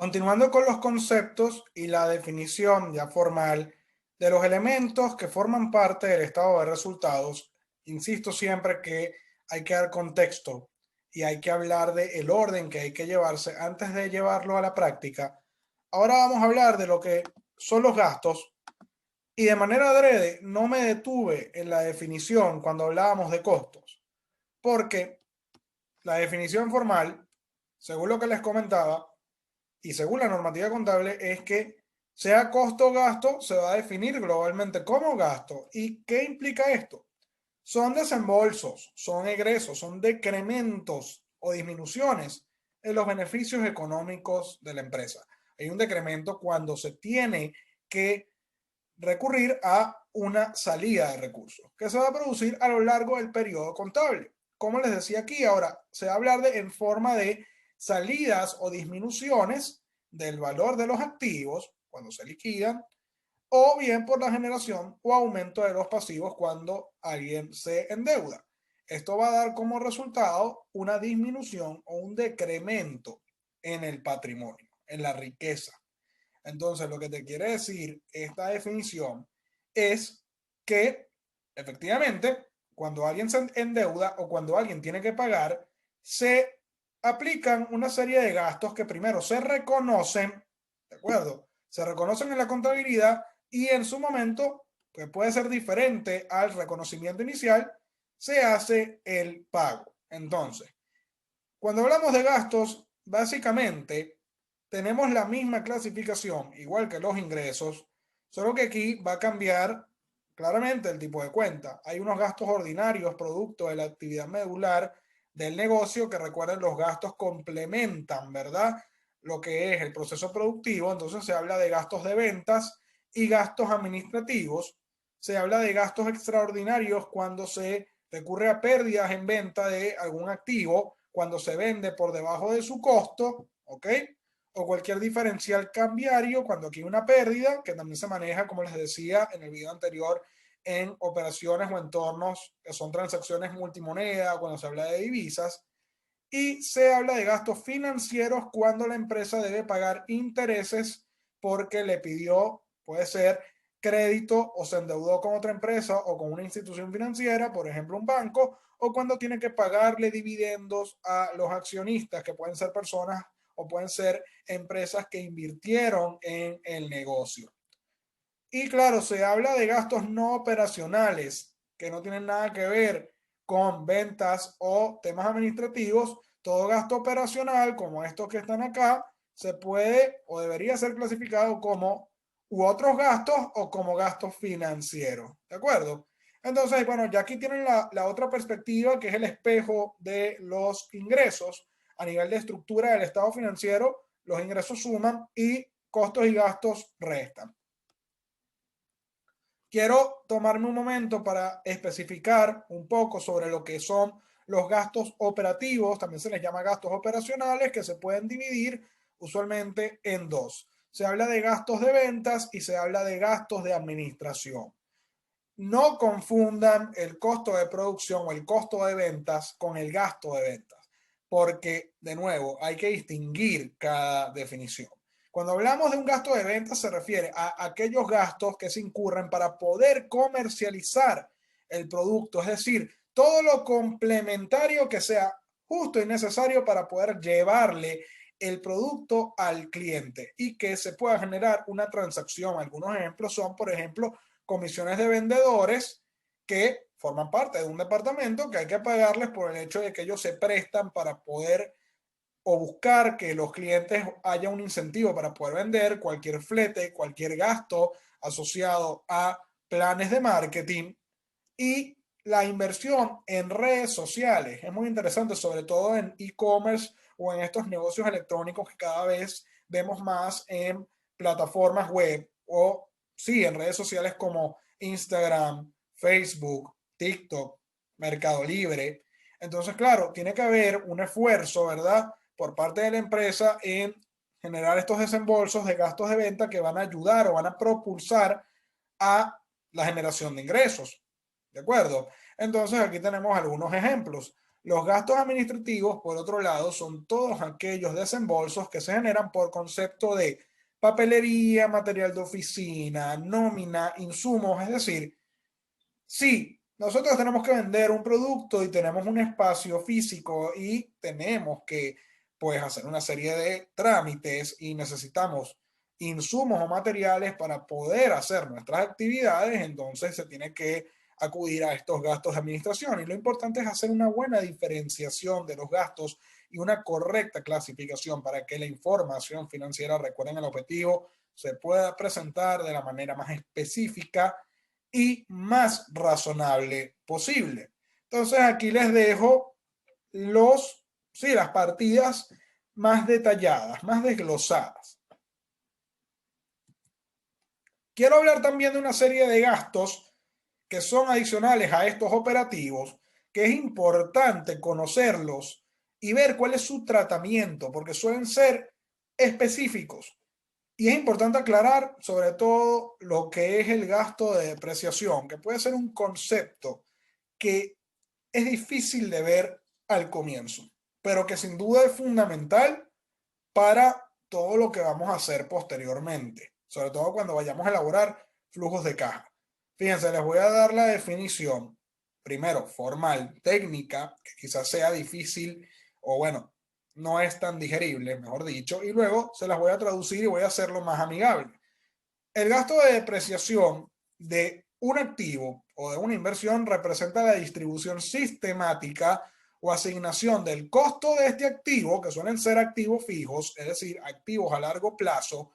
Continuando con los conceptos y la definición ya formal de los elementos que forman parte del estado de resultados, insisto siempre que hay que dar contexto y hay que hablar del orden que hay que llevarse antes de llevarlo a la práctica. Ahora vamos a hablar de lo que son los gastos y de manera adrede no me detuve en la definición cuando hablábamos de costos, porque la definición formal, según lo que les comentaba, y según la normativa contable es que sea costo o gasto, se va a definir globalmente como gasto. ¿Y qué implica esto? Son desembolsos, son egresos, son decrementos o disminuciones en los beneficios económicos de la empresa. Hay un decremento cuando se tiene que recurrir a una salida de recursos que se va a producir a lo largo del periodo contable. Como les decía aquí, ahora se va a hablar de en forma de salidas o disminuciones del valor de los activos cuando se liquidan, o bien por la generación o aumento de los pasivos cuando alguien se endeuda. Esto va a dar como resultado una disminución o un decremento en el patrimonio, en la riqueza. Entonces, lo que te quiere decir esta definición es que efectivamente, cuando alguien se endeuda o cuando alguien tiene que pagar, se aplican una serie de gastos que primero se reconocen, ¿de acuerdo? Se reconocen en la contabilidad y en su momento, que puede ser diferente al reconocimiento inicial, se hace el pago. Entonces, cuando hablamos de gastos, básicamente tenemos la misma clasificación, igual que los ingresos, solo que aquí va a cambiar claramente el tipo de cuenta. Hay unos gastos ordinarios producto de la actividad medular del negocio que recuerden los gastos complementan, ¿verdad? Lo que es el proceso productivo. Entonces se habla de gastos de ventas y gastos administrativos. Se habla de gastos extraordinarios cuando se recurre a pérdidas en venta de algún activo, cuando se vende por debajo de su costo, ¿ok? O cualquier diferencial cambiario, cuando aquí hay una pérdida, que también se maneja, como les decía en el video anterior, en operaciones o entornos que son transacciones multimoneda, cuando se habla de divisas. Y se habla de gastos financieros cuando la empresa debe pagar intereses porque le pidió, puede ser crédito o se endeudó con otra empresa o con una institución financiera, por ejemplo un banco, o cuando tiene que pagarle dividendos a los accionistas, que pueden ser personas o pueden ser empresas que invirtieron en el negocio. Y claro, se habla de gastos no operacionales que no tienen nada que ver con ventas o temas administrativos. Todo gasto operacional, como estos que están acá, se puede o debería ser clasificado como u otros gastos o como gastos financieros. ¿De acuerdo? Entonces, bueno, ya aquí tienen la otra perspectiva, que es el espejo de los ingresos. A nivel de estructura del estado financiero, los ingresos suman y costos y gastos restan. Quiero tomarme un momento para especificar un poco sobre lo que son los gastos operativos, también se les llama gastos operacionales, que se pueden dividir usualmente en dos. Se habla de gastos de ventas y se habla de gastos de administración. No confundan el costo de producción o el costo de ventas con el gasto de ventas, porque de nuevo hay que distinguir cada definición. Cuando hablamos de un gasto de ventas se refiere a aquellos gastos que se incurren para poder comercializar el producto, es decir, todo lo complementario que sea justo y necesario para poder llevarle el producto al cliente y que se pueda generar una transacción. Algunos ejemplos son, por ejemplo, comisiones de vendedores que forman parte de un departamento que hay que pagarles por el hecho de que ellos se prestan para poder o buscar que los clientes haya un incentivo para poder vender, cualquier flete, cualquier gasto asociado a planes de marketing y la inversión en redes sociales. Es muy interesante, sobre todo en e-commerce o en estos negocios electrónicos que cada vez vemos más en plataformas web o sí, en redes sociales como Instagram, Facebook, TikTok, Mercado Libre. Entonces, claro, tiene que haber un esfuerzo, ¿verdad?, por parte de la empresa en generar estos desembolsos de gastos de venta que van a ayudar o van a propulsar a la generación de ingresos. ¿De acuerdo? Entonces aquí tenemos algunos ejemplos. Los gastos administrativos, por otro lado, son todos aquellos desembolsos que se generan por concepto de papelería, material de oficina, nómina, insumos, es decir, sí, nosotros tenemos que vender un producto y tenemos un espacio físico y tenemos que, pues, hacer una serie de trámites y necesitamos insumos o materiales para poder hacer nuestras actividades, entonces se tiene que acudir a estos gastos de administración. Y lo importante es hacer una buena diferenciación de los gastos y una correcta clasificación para que la información financiera, recuerden el objetivo, se pueda presentar de la manera más específica y más razonable posible. Entonces aquí les dejo las partidas más detalladas, más desglosadas. Quiero hablar también de una serie de gastos que son adicionales a estos operativos, que es importante conocerlos y ver cuál es su tratamiento, porque suelen ser específicos. Y es importante aclarar sobre todo lo que es el gasto de depreciación, que puede ser un concepto que es difícil de ver al comienzo, pero que sin duda es fundamental para todo lo que vamos a hacer posteriormente, sobre todo cuando vayamos a elaborar flujos de caja. Fíjense, les voy a dar la definición, primero formal, técnica, que quizás sea difícil o bueno, no es tan digerible, mejor dicho, y luego se las voy a traducir y voy a hacerlo más amigable. El gasto de depreciación de un activo o de una inversión representa la distribución sistemática o asignación del costo de este activo, que suelen ser activos fijos, es decir, activos a largo plazo,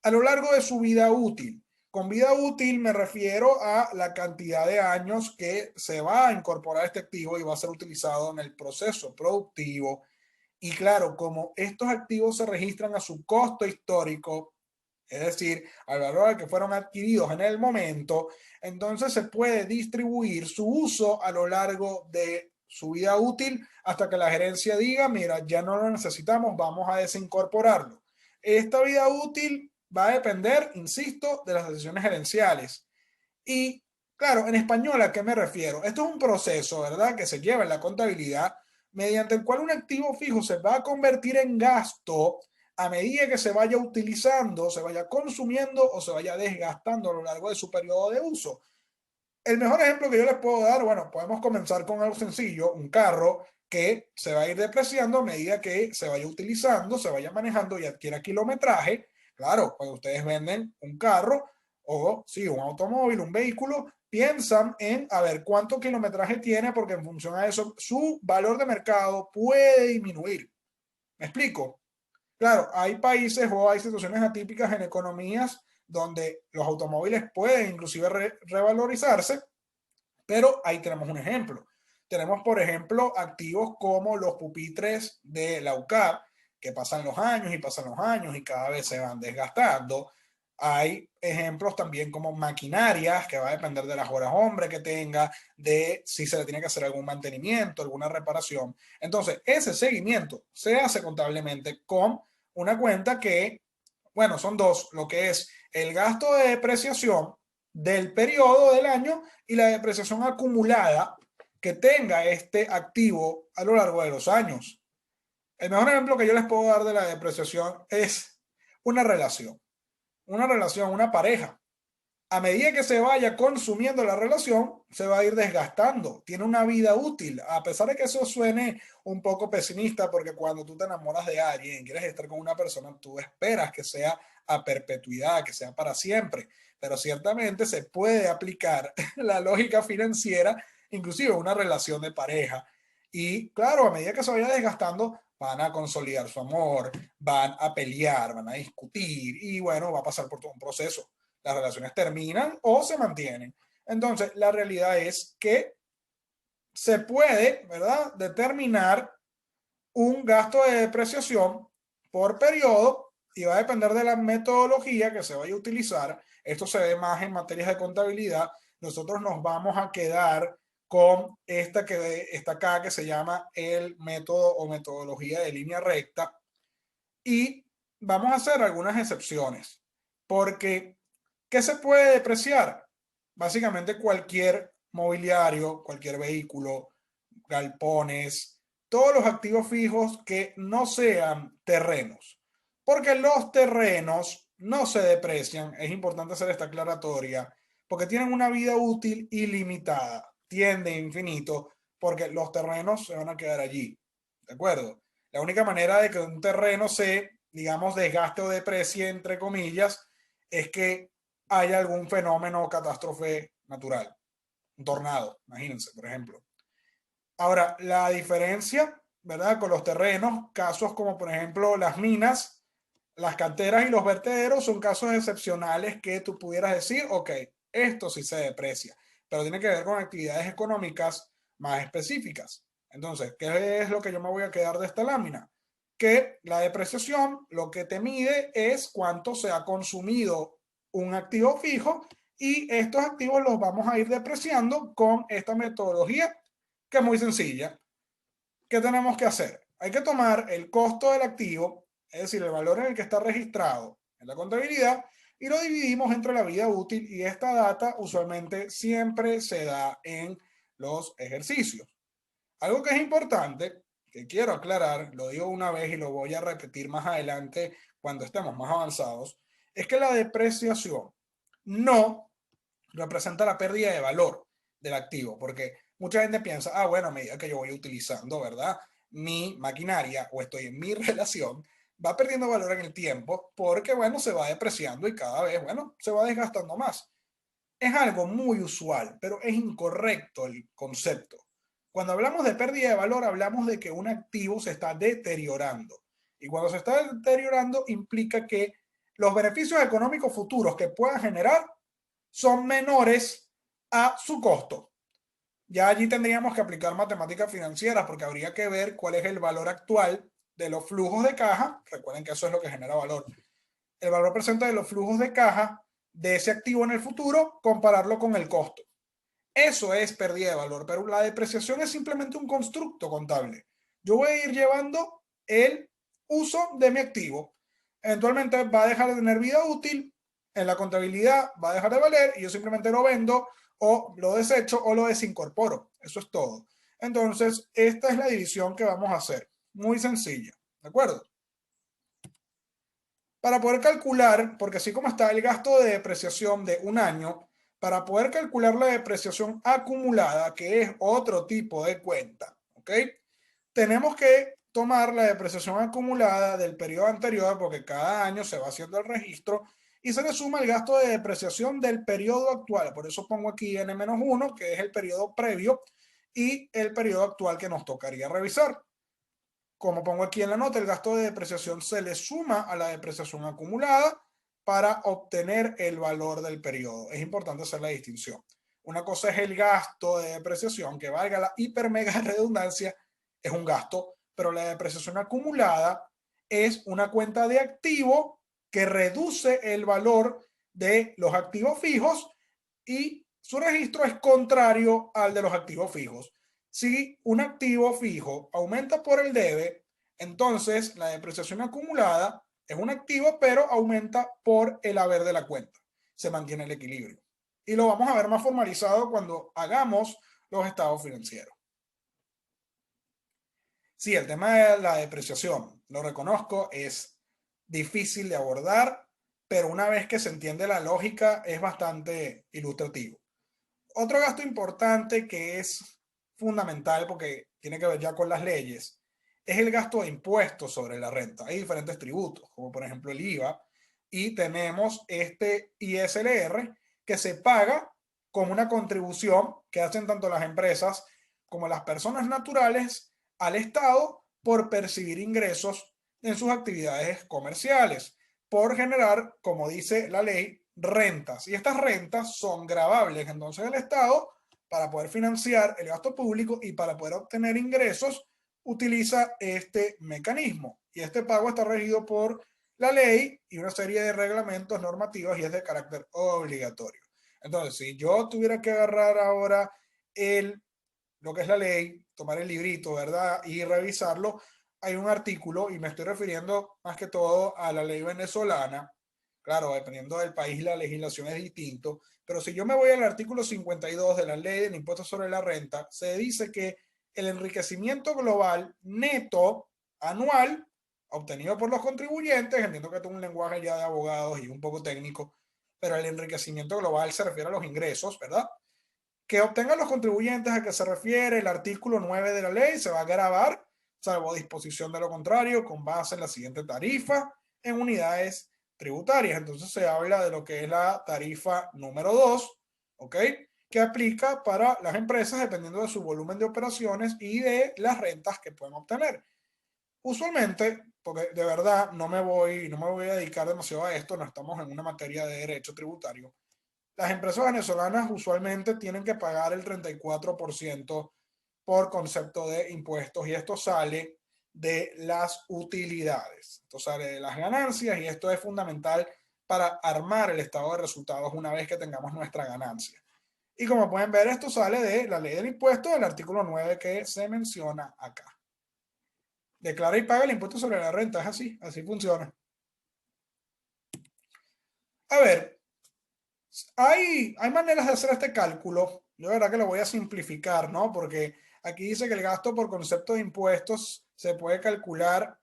a lo largo de su vida útil. Con vida útil me refiero a la cantidad de años que se va a incorporar este activo y va a ser utilizado en el proceso productivo. Y claro, como estos activos se registran a su costo histórico, es decir, al valor al que fueron adquiridos en el momento, entonces se puede distribuir su uso a lo largo de su vida útil hasta que la gerencia diga, mira, ya no lo necesitamos, vamos a desincorporarlo. Esta vida útil va a depender, insisto, de las decisiones gerenciales. Y claro, en español, ¿a qué me refiero? Esto es un proceso, ¿verdad?, que se lleva en la contabilidad mediante el cual un activo fijo se va a convertir en gasto a medida que se vaya utilizando, se vaya consumiendo o se vaya desgastando a lo largo de su periodo de uso. El mejor ejemplo que yo les puedo dar, bueno, podemos comenzar con algo sencillo, un carro que se va a ir depreciando a medida que se vaya utilizando, se vaya manejando y adquiera kilometraje. Claro, cuando ustedes venden un carro o sí, un automóvil, un vehículo, piensan en a ver cuánto kilometraje tiene porque en función a eso su valor de mercado puede disminuir. ¿Me explico? Claro, hay países o hay situaciones atípicas en economías donde los automóviles pueden inclusive revalorizarse, pero ahí tenemos un ejemplo. Tenemos, por ejemplo, activos como los pupitres de la UCAP, que pasan los años y pasan los años y cada vez se van desgastando. Hay ejemplos también como maquinarias, que va a depender de las horas hombre que tenga, de si se le tiene que hacer algún mantenimiento, alguna reparación. Entonces, ese seguimiento se hace contablemente con una cuenta que, bueno, son dos, lo que es el gasto de depreciación del periodo del año y la depreciación acumulada que tenga este activo a lo largo de los años. El mejor ejemplo que yo les puedo dar de la depreciación es una relación, una pareja. A medida que se vaya consumiendo la relación, se va a ir desgastando. Tiene una vida útil, a pesar de que eso suene un poco pesimista, porque cuando tú te enamoras de alguien, quieres estar con una persona, tú esperas que sea a perpetuidad, que sea para siempre. Pero ciertamente se puede aplicar la lógica financiera, inclusive una relación de pareja. Y claro, a medida que se vaya desgastando, van a consolidar su amor, van a pelear, van a discutir y bueno, va a pasar por todo un proceso. Las relaciones terminan o se mantienen. Entonces, la realidad es que se puede, ¿verdad?, determinar un gasto de depreciación por periodo y va a depender de la metodología que se vaya a utilizar. Esto se ve más en materias de contabilidad. Nosotros nos vamos a quedar con esta que está acá, que se llama el método o metodología de línea recta. Y vamos a hacer algunas excepciones, porque ¿qué se puede depreciar? Básicamente cualquier mobiliario, cualquier vehículo, galpones, todos los activos fijos que no sean terrenos, porque los terrenos no se deprecian, es importante hacer esta aclaratoria, porque tienen una vida útil ilimitada, tiende a infinito, porque los terrenos se van a quedar allí, ¿de acuerdo? La única manera de que un terreno se, digamos, desgaste o deprecie, entre comillas, es que haya algún fenómeno o catástrofe natural, un tornado, imagínense, por ejemplo. Ahora, la diferencia, ¿verdad? Con los terrenos, casos como por ejemplo las minas, las canteras y los vertederos son casos excepcionales que tú pudieras decir, ok, esto sí se deprecia, pero tiene que ver con actividades económicas más específicas. Entonces, ¿qué es lo que yo me voy a quedar de esta lámina? Que la depreciación lo que te mide es cuánto se ha consumido un activo fijo y estos activos los vamos a ir depreciando con esta metodología que es muy sencilla. ¿Qué tenemos que hacer? Hay que tomar el costo del activo, es decir, el valor en el que está registrado en la contabilidad, y lo dividimos entre la vida útil, y esta data usualmente siempre se da en los ejercicios. Algo que es importante, que quiero aclarar, lo digo una vez y lo voy a repetir más adelante cuando estemos más avanzados, es que la depreciación no representa la pérdida de valor del activo, porque mucha gente piensa, ah, bueno, a medida que yo voy utilizando, ¿verdad? Mi maquinaria o estoy en mi relación, va perdiendo valor en el tiempo porque, bueno, se va depreciando y cada vez, bueno, se va desgastando más. Es algo muy usual, pero es incorrecto el concepto. Cuando hablamos de pérdida de valor, hablamos de que un activo se está deteriorando. Y cuando se está deteriorando, implica que los beneficios económicos futuros que pueda generar son menores a su costo. Ya allí tendríamos que aplicar matemáticas financieras porque habría que ver cuál es el valor actual de los flujos de caja. Recuerden que eso es lo que genera valor. El valor presente de los flujos de caja de ese activo en el futuro, compararlo con el costo. Eso es pérdida de valor, pero la depreciación es simplemente un constructo contable. Yo voy a ir llevando el uso de mi activo. Eventualmente va a dejar de tener vida útil, en la contabilidad va a dejar de valer y yo simplemente lo vendo o lo desecho o lo desincorporo. Eso es todo. Entonces, esta es la división que vamos a hacer. Muy sencilla, ¿de acuerdo? Para poder calcular, porque así como está el gasto de depreciación de un año, para poder calcular la depreciación acumulada, que es otro tipo de cuenta, ¿ok? Tenemos que tomar la depreciación acumulada del periodo anterior, porque cada año se va haciendo el registro, y se le suma el gasto de depreciación del periodo actual. Por eso pongo aquí N-1, que es el periodo previo, y el periodo actual que nos tocaría revisar. Como pongo aquí en la nota, el gasto de depreciación se le suma a la depreciación acumulada para obtener el valor del periodo. Es importante hacer la distinción. Una cosa es el gasto de depreciación, que valga la hiper mega redundancia, es un gasto, pero la depreciación acumulada es una cuenta de activo que reduce el valor de los activos fijos y su registro es contrario al de los activos fijos. Si un activo fijo aumenta por el debe, entonces la depreciación acumulada es un activo, pero aumenta por el haber de la cuenta. Se mantiene el equilibrio. Y lo vamos a ver más formalizado cuando hagamos los estados financieros. Sí, el tema de la depreciación, lo reconozco, es difícil de abordar, pero una vez que se entiende la lógica es bastante ilustrativo. Otro gasto importante que es fundamental porque tiene que ver ya con las leyes es el gasto de impuestos sobre la renta. Hay diferentes tributos, como por ejemplo el IVA, y tenemos este ISLR que se paga como una contribución que hacen tanto las empresas como las personas naturales al Estado por percibir ingresos en sus actividades comerciales, por generar, como dice la ley, rentas. Y estas rentas son gravables. Entonces el Estado, para poder financiar el gasto público y para poder obtener ingresos, utiliza este mecanismo. Y este pago está regido por la ley y una serie de reglamentos normativos y es de carácter obligatorio. Entonces, si yo tuviera que agarrar ahora lo que es la ley, tomar el librito, ¿verdad? Y revisarlo, hay un artículo, y me estoy refiriendo más que todo a la ley venezolana. Claro, dependiendo del país la legislación es distinto, pero si yo me voy al artículo 52 de la ley del impuesto sobre la renta, se dice que el enriquecimiento global neto anual obtenido por los contribuyentes. Entiendo que esto es un lenguaje ya de abogados y un poco técnico, pero el enriquecimiento global se refiere a los ingresos, ¿verdad? Que obtengan los contribuyentes a que se refiere el artículo 9 de la ley se va a grabar, salvo disposición de lo contrario, con base en la siguiente tarifa en unidades tributarias. Entonces se habla de lo que es la tarifa número 2, ¿ok? Que aplica para las empresas dependiendo de su volumen de operaciones y de las rentas que pueden obtener. Usualmente, porque de verdad no me voy a dedicar demasiado a esto, no estamos en una materia de derecho tributario. Las empresas venezolanas usualmente tienen que pagar el 34% por concepto de impuestos y esto sale de las utilidades. Esto sale de las ganancias y esto es fundamental para armar el estado de resultados una vez que tengamos nuestra ganancia. Y como pueden ver, esto sale de la ley del impuesto del artículo 9 que se menciona acá. Declara y paga el impuesto sobre la renta, es así funciona. A ver, hay maneras de hacer este cálculo. Yo de verdad que lo voy a simplificar, ¿no? Porque aquí dice que el gasto por concepto de impuestos se puede calcular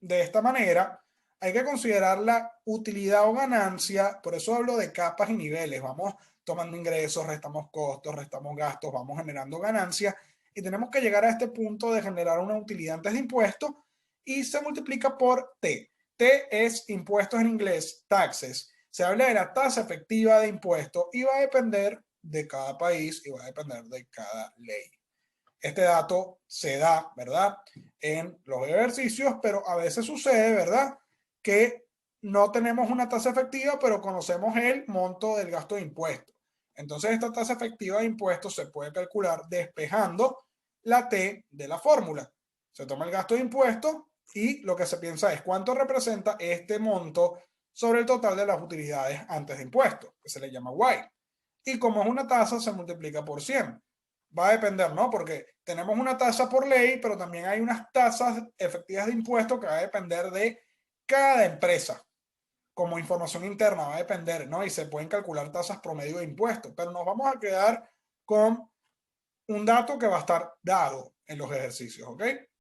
de esta manera. Hay que considerar la utilidad o ganancia, por eso hablo de capas y niveles. Vamos tomando ingresos, restamos costos, restamos gastos, vamos generando ganancias y tenemos que llegar a este punto de generar una utilidad antes de impuestos y se multiplica por T. T es impuestos en inglés, taxes. Se habla de la tasa efectiva de impuestos y va a depender de cada país y va a depender de cada ley. Este dato se da, ¿verdad? En los ejercicios, pero a veces sucede, ¿verdad? Que no tenemos una tasa efectiva, pero conocemos el monto del gasto de impuestos. Entonces, esta tasa efectiva de impuestos se puede calcular despejando la T de la fórmula. Se toma el gasto de impuestos y lo que se piensa es cuánto representa este monto sobre el total de las utilidades antes de impuestos, que se le llama Y. Y como es una tasa, se multiplica por 100. Va a depender, ¿no? Porque tenemos una tasa por ley, pero también hay unas tasas efectivas de impuestos que va a depender de cada empresa. Como información interna va a depender, ¿no? Y se pueden calcular tasas promedio de impuestos, pero nos vamos a quedar con un dato que va a estar dado en los ejercicios, ¿ok?